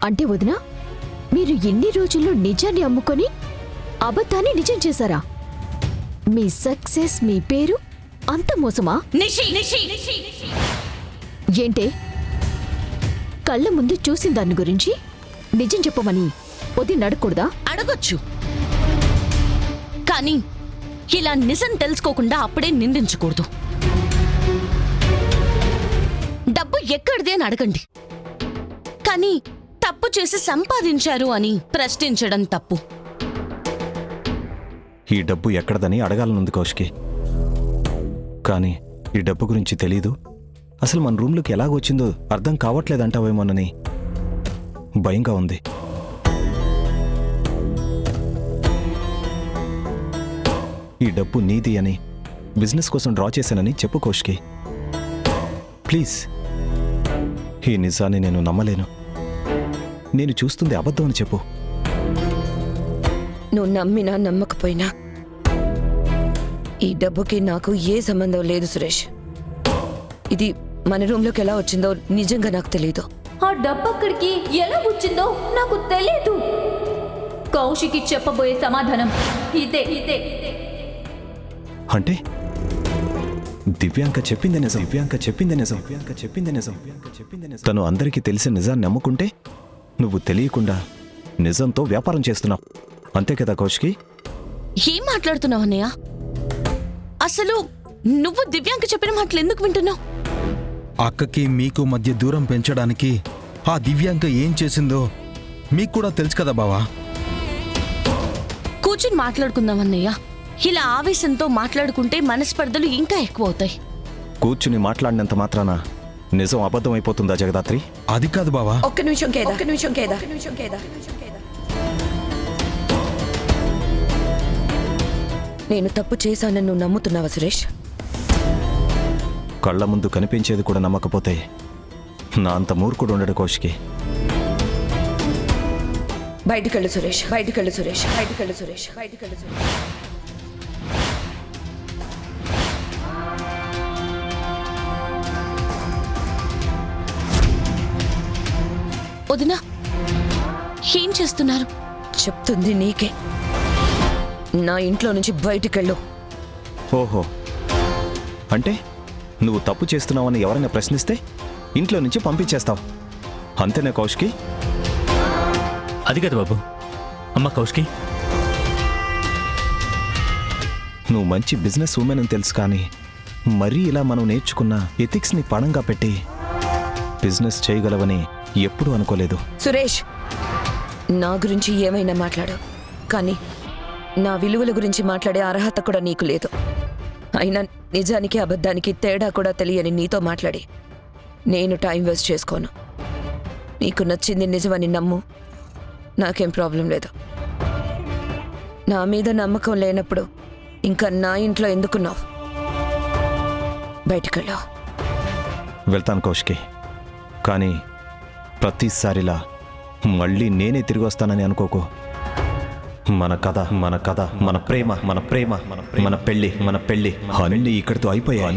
అంటే వదినా, మీరు ఎన్ని రోజుల్లో నిజాన్ని అమ్ముకొని అబద్ధాన్ని నిజం చేశారా? మీ సక్సెస్, మీ పేరు అంత మోసమా? ఏంటే, కళ్ళ ముందు చూసిన దాని గురించి నిజం చెప్పమని వదిన అడగకూడదా? అడగొచ్చు, కానీ ఇలా నిజం తెలుసుకోకుండా అప్పుడే నిందించకూడదు. డబ్బు ఎక్కడిది అని అడగండి, కానీ తప్పు చేసి సంపాదించారు అని ప్రశ్నించడం తప్పు. ఈ డబ్బు ఎక్కడదని అడగాలనుంది కౌశికి, కానీ ఈ డబ్బు గురించి తెలీదు. అసలు మన రూమ్లోకి ఎలాగొచ్చిందో అర్థం కావట్లేదంటావేమోనని భయంగా ఉంది. ఈ డబ్బు నీది అని బిజినెస్ కోసం డ్రా చేశానని చెప్పు కౌశికి, ప్లీజ్. ఈ నిజాన్ని నేను నమ్మలేను. నేను చూస్తుంది అబద్ధం అని చెప్పు. నువ్వు నమ్మినా నమ్మకపోయినా ఈ డబ్బుకి నాకు ఏ సంబంధం లేదు సురేష్. ఇది మన రూమ్లోకి ఎలా వచ్చిందో నిజంగా నాకు తెలియదు. ఆ డబ్బు అక్కడికి ఎలా వచ్చిందో నాకు తెలియదు. కౌశికి చెప్పబోయే సమాధానం ఇదే. అంటే దివ్యాంక చెప్పింది నిజం. తను అందరికీ తెలిసిన నిజాన్ని నమ్ముకుంటే నువ్వు తెలియకుండా నిజంతో వ్యాపారం చేస్తున్నావు, అంతే కదా కౌశికి? ఏం మాట్లాడుతున్నావు అన్నయ్య? అసలు నువ్వు దివ్యాంక చెప్పిన మాటలు ఎందుకు వింటున్నావు? అక్కకి మీకు మధ్య దూరం పెంచడానికి ఆ దివ్యాంక ఏం చేసిందో మీకు కూడా తెలుసు కదా బావా. కూర్చుని మాట్లాడుకుందాం అన్నయ్య. ఇలా ఆవేశంతో మాట్లాడుకుంటే మనస్పర్ధలు ఇంకా ఎక్కువ అవుతాయి. కూర్చుని మాట్లాడినంత మాత్రాన నిజం అబద్ధం అయిపోతుందా జగదాత్రి? అది కాదు బావా. ఒక్క నిమిషం కేదా. నేను తప్పు చేశానని నువ్వు నమ్ముతున్నావా సురేష్? కళ్ళ ముందు కనిపించేది కూడా నమ్మకపోతే నా అంత మూర్ఖుడు ఉండడు కౌశికి. బయటికెళ్ళు సురేష్. వదినా, ఏం చేస్తున్నారు? చెప్తుంది నీకే. నా ఇంట్లో నుంచి బయటికెళ్ళు. ఓహో, అంటే నువ్వు తప్పు చేస్తున్నావని ఎవరైనా ప్రశ్నిస్తే ఇంట్లో నుంచి పంపించేస్తావు, అంతేనా కౌశికి? అది కాదు బాబు. అమ్మ కౌశికి, నువ్వు మంచి బిజినెస్ ఉమెన్ అని తెలుసు, కానీ మరీ ఇలా మనం నేర్చుకున్న ఎథిక్స్ని పణంగా పెట్టి బిజినెస్ చేయగలవని ఎప్పుడూ అనుకోలేదు. సురేష్, నా గురించి ఏమైనా మాట్లాడు, కానీ నా విలువల గురించి మాట్లాడే అర్హత కూడా నీకు లేదు. అయినా నిజానికి అబద్ధానికి తేడా కూడా తెలియని నీతో మాట్లాడి నేను టైం వేస్ట్ చేసుకోను. నీకు నచ్చింది నిజమని నమ్ము, నాకేం ప్రాబ్లం లేదు. నా మీద నమ్మకం లేనప్పుడు ఇంకా నా ఇంట్లో ఎందుకున్నావు? బయటికెళ్ళావు. వెళ్తాను కౌశికి, కానీ ప్రతిసారిలా మళ్ళీ నేనే తిరిగి వస్తానని అనుకోకు. మన కథ, మన ప్రేమ, మన పెళ్లి అన్నీ ఇక్కడితో అయిపోయాయి.